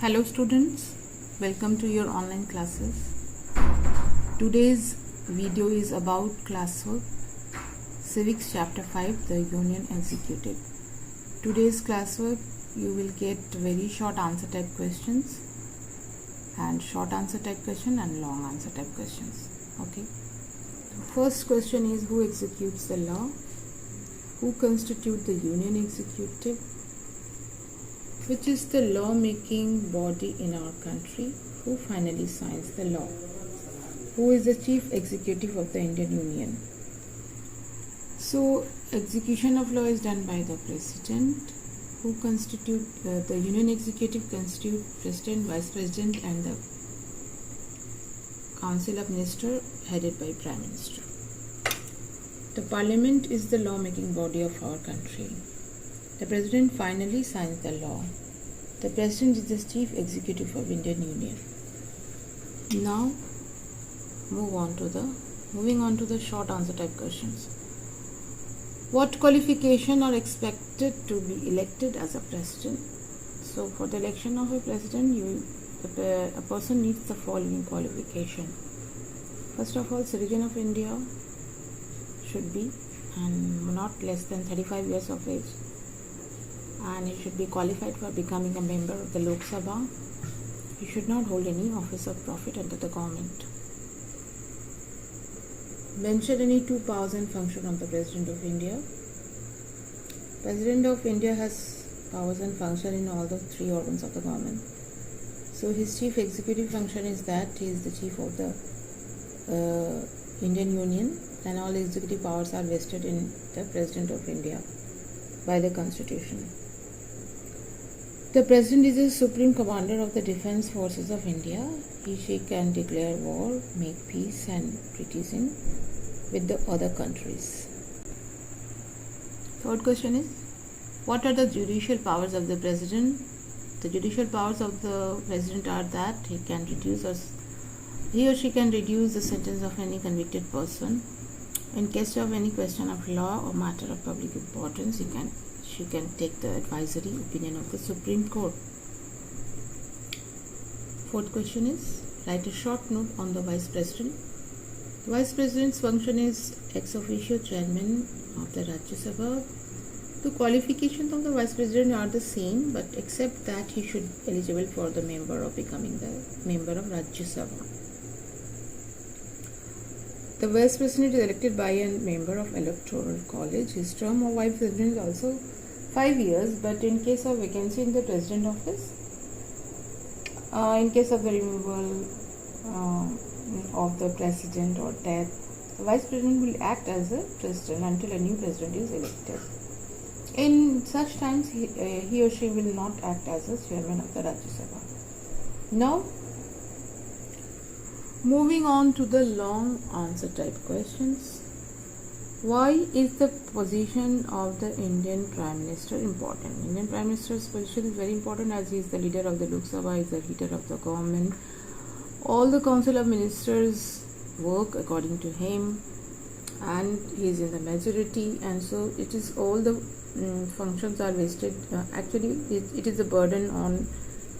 Hello students, welcome to your online classes. Today's video is about classwork Civics chapter 5, the Union Executive. Today's classwork you will get very short answer type questions and short answer type question and long answer type questions. Okay. First question is, who executes the law? Who constitute the Union Executive? Which is the law-making body in our country? Who finally signs the law? Who is the chief executive of the Indian Union? So, execution of law is done by the president, who constitute the Union Executive constitute president, vice president, and the Council of Ministers headed by Prime Minister. The Parliament is the law-making body of our country. The President finally signs the law. The President is the Chief Executive of Indian Union. Now, moving on to the short answer type questions. What qualification are expected to be elected as a President? So, for the election of a President, a person needs the following qualification. First of all, citizen of India should be and not less than 35 years of age. And he should be qualified for becoming a member of the Lok Sabha. He should not hold any office of profit under the government. Mention any two powers and function of the President of India. President of India has powers and function in all the three organs of the government. So his chief executive function is that he is the chief of the Indian Union, and all executive powers are vested in the President of India by the Constitution. The President is the Supreme Commander of the Defence Forces of India. She can declare war, make peace and treaties with the other countries. Third question is, what are the judicial powers of the President? The judicial powers of the President are that he or she can reduce the sentence of any convicted person. In case of any question of law or matter of public importance, she can take the advisory opinion of the Supreme Court. Fourth question is, write a short note on the Vice President. The Vice President's function is ex officio chairman of the Rajya Sabha. The qualifications of the Vice President are the same, but except that he should be eligible for the member of becoming the member of Rajya Sabha. The Vice President is elected by a member of Electoral College. His term of Vice President is also 5 years, but in case of vacancy in the President office, in case of the removal of the President or death, the Vice President will act as a President until a new President is elected. In such times, he or she will not act as a Chairman of the Rajya Sabha. Now, moving on to the long answer type questions. Why is the position of the Indian Prime Minister important? Indian Prime Minister's position is very important as he is the leader of the Lok Sabha, he is the leader of the government. All the Council of Ministers work according to him and he is in the majority, and so it is all the functions are vested. Actually, it is a burden on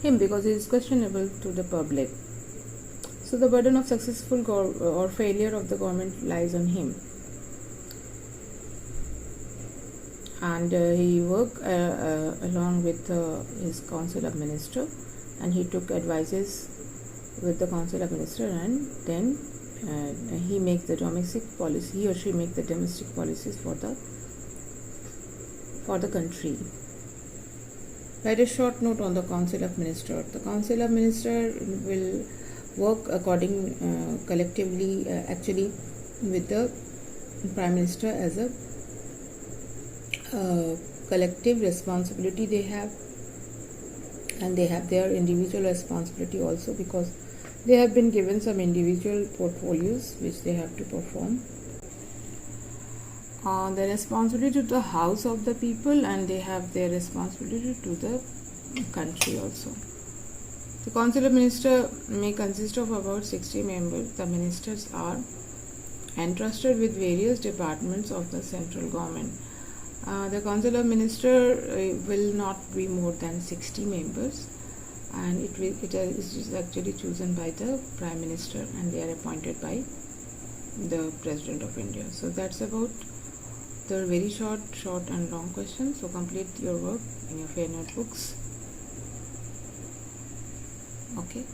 him because it is questionable to the public. So the burden of successful or failure of the government lies on him. And he worked along with his Council of Ministers, and he took advices with the Council of Ministers, and then he makes the domestic policy. He or she makes the domestic policies for the country. Write a short note on the Council of Ministers. The Council of Ministers will work collectively with the Prime Minister as a collective responsibility they have, and they have their individual responsibility also because they have been given some individual portfolios which they have to perform. The responsibility to the House of the people, and they have their responsibility to the country also. The Council of Ministers may consist of about 60 members. The ministers are entrusted with various departments of the central government. The Council of Ministers will not be more than 60 members, and it is actually chosen by the Prime Minister, and they are appointed by the President of India. So that's about the very short and long questions. So complete your work in your fair notebooks. Okay.